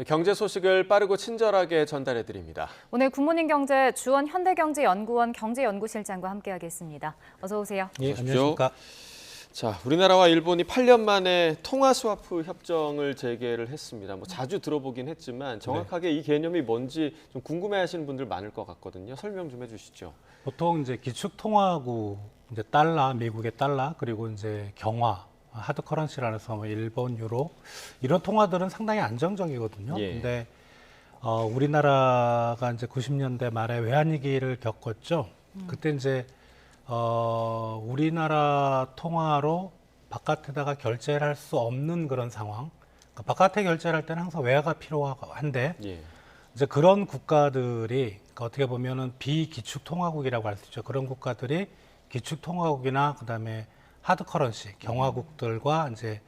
경제 소식을 빠르고 친절하게 전달해 드립니다. 오늘 굿모닝 경제 주원 현대경제연구원 경제연구실장과 함께하겠습니다. 어서 오세요. 예, 어서 안녕하십니까. 자, 우리나라와 일본이 8년 만에 통화 스와프 협정을 재개를 했습니다. 자주 들어보긴 했지만 정확하게 이 개념이 뭔지 좀 궁금해하시는 분들 많을 것 같거든요. 설명 좀 해주시죠. 보통 이제 기축 통화국 이제 달러, 미국의 달러, 그리고 이제 경화, 하드 커런시라는 해서 뭐 일본, 유로 이런 통화들은 상당히 안정적이거든요. 예. 근데 우리나라가 이제 90년대 말에 외환위기를 겪었죠. 그때 이제 우리나라 통화로 바깥에다가 결제를 할 수 없는 그런 상황. 그러니까 바깥에 결제를 할 때는 항상 외화가 필요한데 예. 이제 그런 국가들이 그러니까 어떻게 보면은 비기축 통화국이라고 할 수 있죠. 그런 국가들이 기축 통화국이나 그다음에 하드 커런시 경화국들과 이제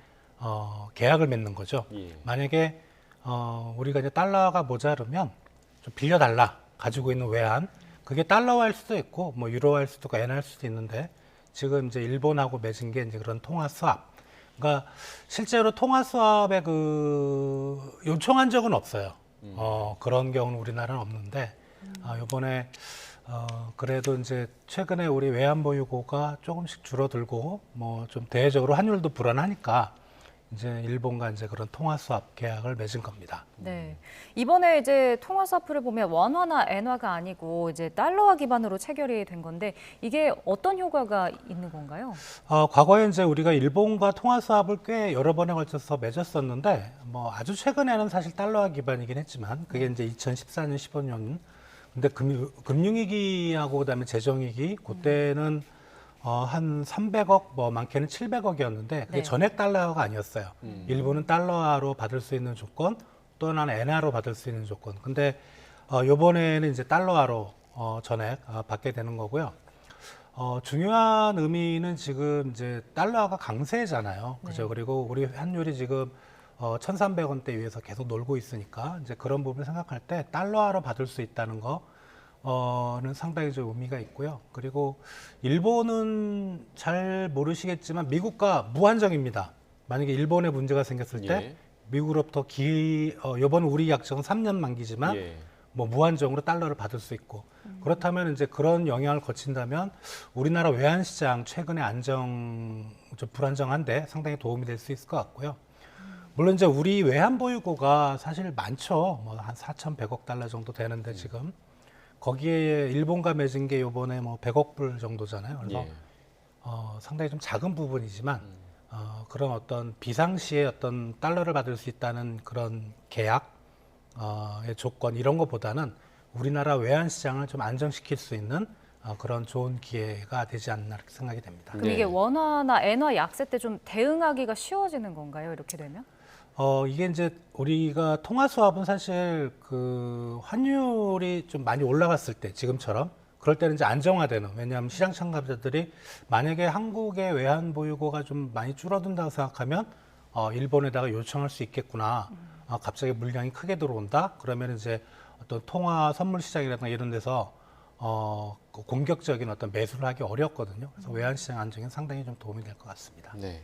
계약을 맺는 거죠. 예. 만약에 우리가 이제 달러가 모자르면 좀 빌려달라 가지고 있는 외환 그게 달러화일 수도 있고 뭐 유로화일 수도 있고 엔화일 수도 있는데 지금 이제 일본하고 맺은 게 이제 그런 통화 스왑. 그러니까 실제로 통화 스왑에 그 요청한 적은 없어요. 그런 경우는 우리나라는 없는데 이번에 그래도 이제 최근에 우리 외환 보유고가 조금씩 줄어들고 뭐 좀 대외적으로 환율도 불안하니까 이제 일본과 이제 그런 통화 스왑 계약을 맺은 겁니다. 네. 이번에 이제 통화 스와프를 보면 원화나 엔화가 아니고 이제 달러화 기반으로 체결이 된 건데 이게 어떤 효과가 있는 건가요? 과거에 이제 우리가 일본과 통화 스왑을 꽤 여러 번에 걸쳐서 맺었었는데 뭐 아주 최근에는 사실 달러화 기반이긴 했지만 그게 이제 2014년, 15년 근데 금융위기하고 그다음에 재정위기 그때는 한 300억 뭐 많게는 700억이었는데 그게 네. 전액 달러가 아니었어요. 일본은 달러화로 받을 수 있는 조건 또는 엔화로 받을 수 있는 조건. 근데 요번에는 이제 달러화로 전액 받게 되는 거고요. 중요한 의미는 지금 이제 달러화가 강세잖아요. 그죠? 네. 그리고 우리 환율이 지금 1,300원대 위에서 계속 놀고 있으니까 이제 그런 부분을 생각할 때 달러화로 받을 수 있다는 거는 상당히 좀 의미가 있고요. 그리고 일본은 잘 모르시겠지만 미국과 무한정입니다. 만약에 일본에 문제가 생겼을 때 예. 미국으로부터 이번 우리 약정은 3년 만기지만 예. 뭐 무한정으로 달러를 받을 수 있고 그렇다면 이제 그런 영향을 거친다면 우리나라 외환 시장 최근에 좀 불안정한데 상당히 도움이 될 수 있을 것 같고요. 물론 이제 우리 외환 보유고가 사실 많죠. 뭐 한 4,100억 달러 정도 되는데 지금 거기에 일본과 맺은 게 요번에 뭐 100억 불 정도잖아요. 그래서 예. 상당히 좀 작은 부분이지만 그런 어떤 비상시에 어떤 달러를 받을 수 있다는 그런 계약 의 조건 이런 것보다는 우리나라 외환 시장을 좀 안정시킬 수 있는 그런 좋은 기회가 되지 않나 이렇게 생각이 됩니다. 그럼 네. 이게 원화나 엔화 약세 때 좀 대응하기가 쉬워지는 건가요? 이렇게 되면? 이게 이제 우리가 통화 수합은 사실 그 환율이 좀 많이 올라갔을 때 지금처럼 그럴 때는 이제 안정화되는 왜냐하면 시장 참가자들이 만약에 한국의 외환 보유고가 좀 많이 줄어든다고 생각하면 일본에다가 요청할 수 있겠구나. 갑자기 물량이 크게 들어온다. 그러면 이제 어떤 통화 선물 시장이라든가 이런 데서 그 공격적인 어떤 매수를 하기 어렵거든요. 그래서 외환 시장 안정에 상당히 좀 도움이 될 것 같습니다. 네.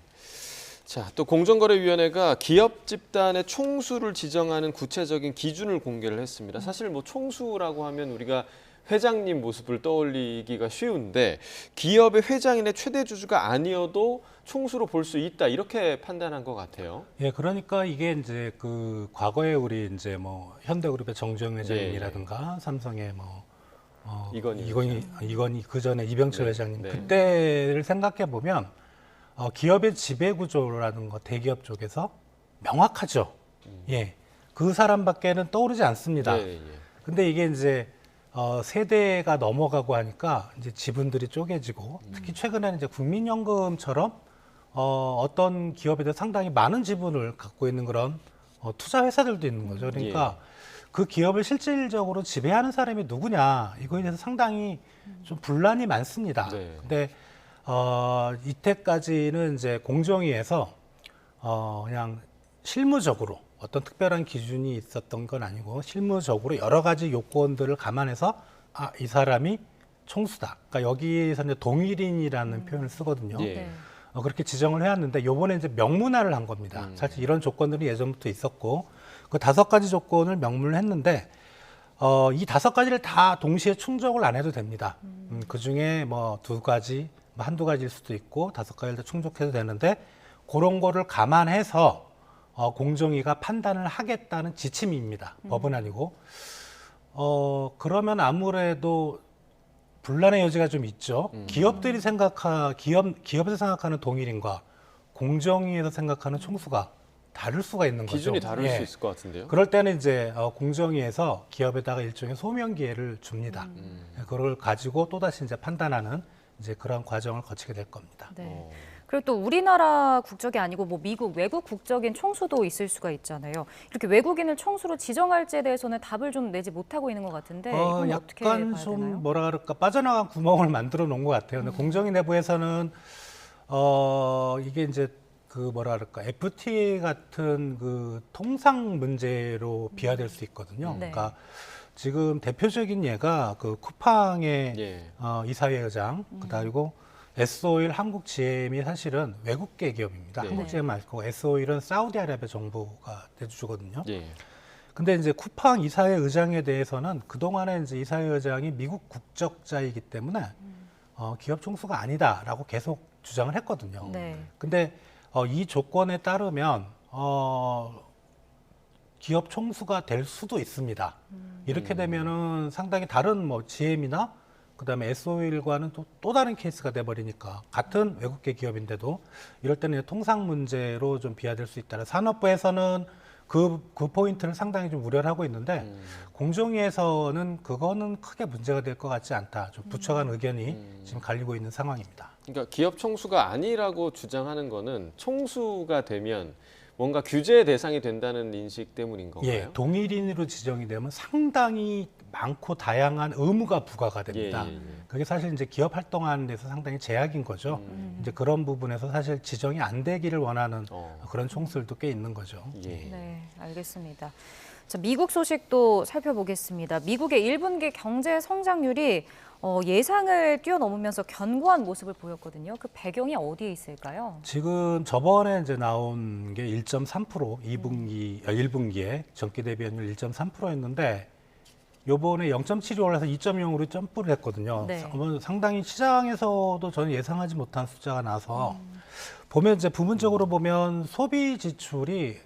자, 또 공정거래위원회가 기업 집단의 총수를 지정하는 구체적인 기준을 공개를 했습니다. 사실 뭐 총수라고 하면 우리가 회장님 모습을 떠올리기가 쉬운데 기업의 회장이나 최대 주주가 아니어도 총수로 볼 수 있다 이렇게 판단한 것 같아요. 예, 그러니까 이게 이제 그 과거에 우리 이제 뭐 현대그룹의 정주영 회장님이라든가 삼성의 뭐 이건희 그 전에 이병철 네, 회장님 네. 그때를 생각해 보면 기업의 지배 구조라는 거 대기업 쪽에서 명확하죠. 예, 그 사람밖에는 떠오르지 않습니다. 예, 예. 근데 이게 이제 세대가 넘어가고 하니까 이제 지분들이 쪼개지고 특히 최근에는 이제 국민연금처럼 어떤 기업에 대해 상당히 많은 지분을 갖고 있는 그런 투자 회사들도 있는 거죠. 그러니까 그 기업을 실질적으로 지배하는 사람이 누구냐 이거에 대해서 상당히 좀 분란이 많습니다. 네. 근데 이때까지는 이제 공정위에서 그냥 실무적으로 어떤 특별한 기준이 있었던 건 아니고 실무적으로 여러 가지 요건들을 감안해서 이 사람이 총수다. 그러니까 여기에서 이제 동일인이라는 표현을 쓰거든요. 예. 네. 그렇게 지정을 해왔는데 요번에 이제 명문화를 한 겁니다. 사실 이런 조건들이 예전부터 있었고 그 5가지 조건을 명문을 했는데 이 5가지를 다 동시에 충족을 안 해도 됩니다. 그 중에 뭐 2가지, 뭐 한두 가지일 수도 있고 5가지를 다 충족해도 되는데 그런 거를 감안해서 공정위가 판단을 하겠다는 지침입니다. 법은 아니고. 그러면 아무래도 분란의 여지가 좀 있죠. 기업에서 생각하는 동일인과 공정위에서 생각하는 총수가 다를 수가 있는 거죠. 기준이 다를 예. 수 있을 것 같은데요. 그럴 때는 이제 공정위에서 기업에다가 일종의 소명 기회를 줍니다. 그걸 가지고 또다시 이제 판단하는 이제 그런 과정을 거치게 될 겁니다. 네. 그리고 또 우리나라 국적이 아니고 뭐 미국, 외국 국적인 총수도 있을 수가 있잖아요. 이렇게 외국인을 총수로 지정할지에 대해서는 답을 좀 내지 못하고 있는 것 같은데 이건 어떻게 봐야 약간 좀 되나요? 뭐라 그럴까 빠져나간 구멍을 만들어 놓은 것 같아요. 근데 공정위 내부에서는 이게 이제 그 뭐라 그럴까 FTA 같은 그 통상 문제로 비화될 수 있거든요. 네. 그러니까 지금 대표적인 예가 그 쿠팡의 예. 이사회 의장 그리고 S-오일 한국 GM이 사실은 외국계 기업입니다. 네. 한국 GM 말고 S-오일은 사우디아라비아 정부가 대주주거든요. 예. 근데 이제 쿠팡 이사회 의장에 대해서는 그동안에 이제 이사회 의장이 미국 국적자이기 때문에 기업 총수가 아니다라고 계속 주장을 했거든요. 네. 근데 이 조건에 따르면 기업 총수가 될 수도 있습니다. 이렇게 되면은 상당히 다른 뭐 GM이나 그다음에 S-오일과는 또 다른 케이스가 돼버리니까 같은 외국계 기업인데도 이럴 때는 통상 문제로 좀 비화될 수 있다. 산업부에서는 그 포인트를 상당히 좀 우려를 하고 있는데 공정위에서는 그거는 크게 문제가 될 것 같지 않다. 좀 부처 간 의견이 지금 갈리고 있는 상황입니다. 그러니까 기업 총수가 아니라고 주장하는 거는 총수가 되면 뭔가 규제의 대상이 된다는 인식 때문인 건가요? 예, 동일인으로 지정이 되면 상당히 많고 다양한 의무가 부과가 됩니다. 예. 그게 사실 이제 기업 활동하는 데서 상당히 제약인 거죠. 이제 그런 부분에서 사실 지정이 안 되기를 원하는 그런 총수들도 꽤 있는 거죠. 예. 네, 알겠습니다. 자, 미국 소식도 살펴보겠습니다. 미국의 1분기 경제 성장률이 예상을 뛰어넘으면서 견고한 모습을 보였거든요. 그 배경이 어디에 있을까요? 지금 저번에 이제 나온 게 1.3% 1분기에 전기 대비율 1.3%였는데 요번에 0.7이 올라서 2.0으로 점프를 했거든요. 네. 상당히 시장에서도 저는 예상하지 못한 숫자가 나서 보면 이제 부분적으로 보면 소비 지출이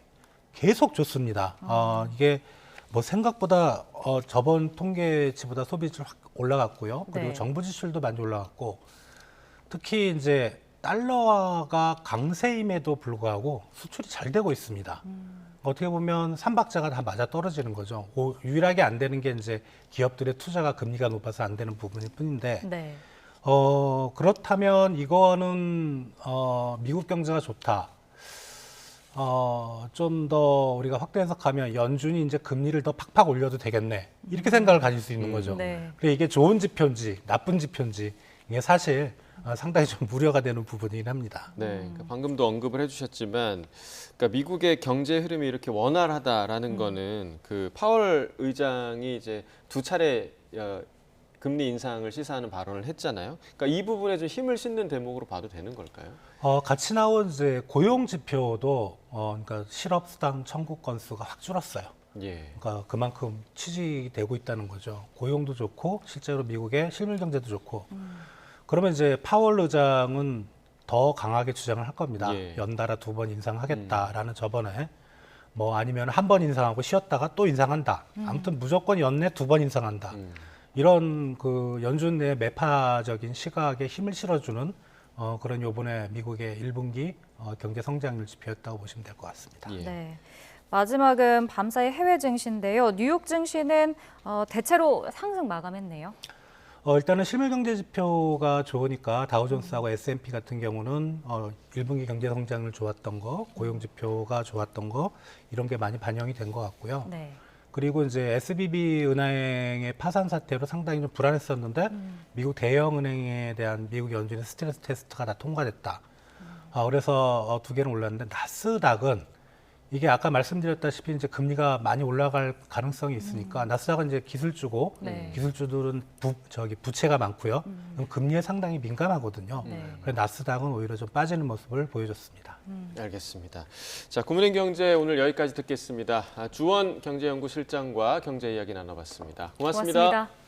계속 좋습니다. 이게 뭐 생각보다 저번 통계치보다 소비 지출 확 올라갔고요. 그리고 네. 정부 지출도 많이 올라갔고 특히 이제 달러가 강세임에도 불구하고 수출이 잘 되고 있습니다. 어떻게 보면 삼박자가 다 맞아 떨어지는 거죠. 유일하게 안 되는 게 이제 기업들의 투자가 금리가 높아서 안 되는 부분일 뿐인데 네. 그렇다면 이거는 미국 경제가 좋다. 좀 더 우리가 확대 해석하면 연준이 이제 금리를 더 팍팍 올려도 되겠네. 이렇게 생각을 가질 수 있는 거죠. 네. 그래 이게 좋은 지표인지 나쁜 지표인지 이게 사실 상당히 좀 우려가 되는 부분이긴 합니다. 네, 그러니까 방금도 언급을 해주셨지만, 그러니까 미국의 경제 흐름이 이렇게 원활하다라는 거는 그 파월 의장이 이제 2차례 금리 인상을 시사하는 발언을 했잖아요. 그러니까 이 부분에 좀 힘을 싣는 대목으로 봐도 되는 걸까요? 같이 나온 이제 고용 지표도 그러니까 실업 수당 청구 건수가 확 줄었어요. 예. 그러니까 그만큼 취지되고 있다는 거죠. 고용도 좋고 실제로 미국의 실물 경제도 좋고. 그러면 이제 파월 의장은 더 강하게 주장을 할 겁니다. 예. 연달아 2번 인상하겠다라는 저번에 뭐 아니면 한 번 인상하고 쉬었다가 또 인상한다. 아무튼 무조건 연내 2번 인상한다. 이런 그 연준 내 매파적인 시각에 힘을 실어주는 그런 요번에 미국의 1분기 경제 성장률 지표였다고 보시면 될 것 같습니다. 예. 네. 마지막은 밤사이 해외 증시인데요. 뉴욕 증시는 대체로 상승 마감했네요. 일단은 실물 경제 지표가 좋으니까 다우존스하고 S&P 같은 경우는 1분기 경제 성장률 좋았던 거, 고용 지표가 좋았던 거 이런 게 많이 반영이 된 것 같고요. 네. 그리고 이제 SVB 은행의 파산 사태로 상당히 좀 불안했었는데 미국 대형 은행에 대한 미국 연준의 스트레스 테스트가 다 통과됐다. 그래서 2개는 올랐는데 나스닥은 이게 아까 말씀드렸다시피 이제 금리가 많이 올라갈 가능성이 있으니까 나스닥은 이제 기술주고 네. 기술주들은 부채가 많고요. 그럼 금리에 상당히 민감하거든요. 네. 그래서 나스닥은 오히려 좀 빠지는 모습을 보여줬습니다. 알겠습니다. 자, 구문행 경제 오늘 여기까지 듣겠습니다. 주원 경제연구실장과 경제 이야기 나눠봤습니다. 고맙습니다. 고맙습니다.